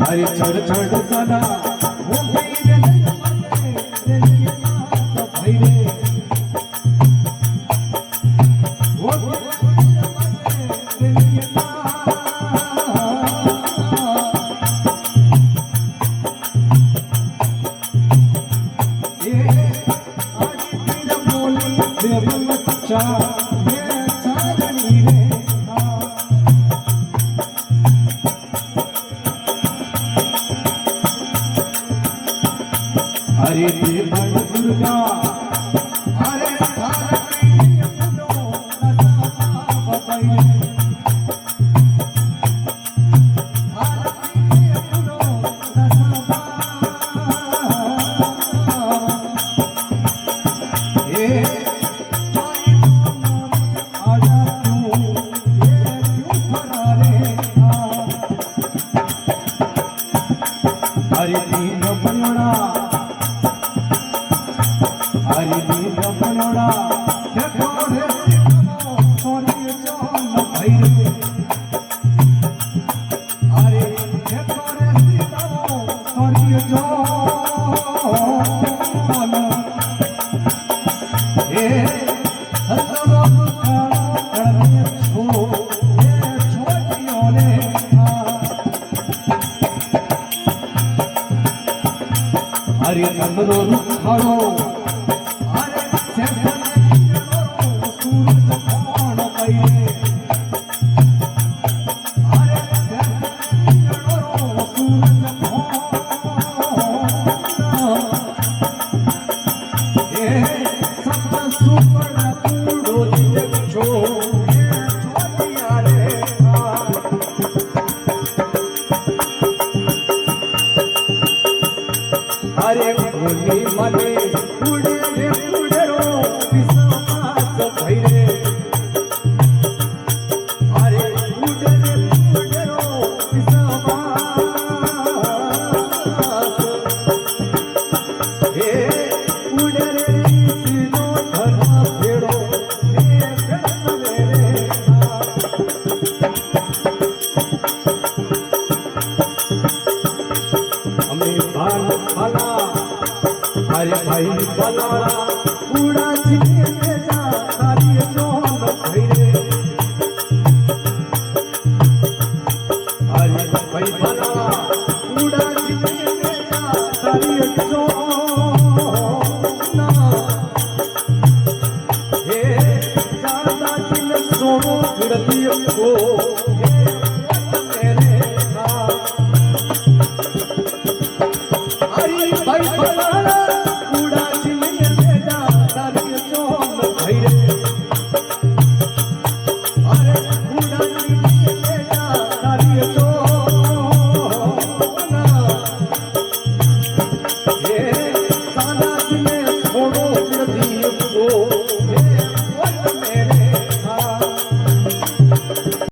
अरे चढ़ चढ़ जाना अरे देवण दुर्गा अरे अरे दीन बनोड़ा अरे दीन बनोड़ा देखो रे सोनी जान भाई रे अरे देखो रे सोनी जान ए हजारों का करने छो ये छोटियों ने अरे नंदरो रुखाड़ो अरे सेवन सूरज कौन पहिले अरे सेवन सूरज कौन ए सप्त सुपर्ण कूड़ो देखो ये छोटिया रे अरे भोली मने उड़े रे उड़रो विश्वास भइरे अरे उड़े रे उड़रो विश्वास हे उड़े रे सिनो धरा भेड़ो हे सवेरे हमें बाल फला अरे भाई बनाड़ा पूरा जीने में जा सारी जोन भइरे अरे भाई बनाड़ा पूरा जीने में जा सारी जोन हे सादा जिन सोनो गिरती को हे मेरे का अरे भाई बनाड़ा छोड़ो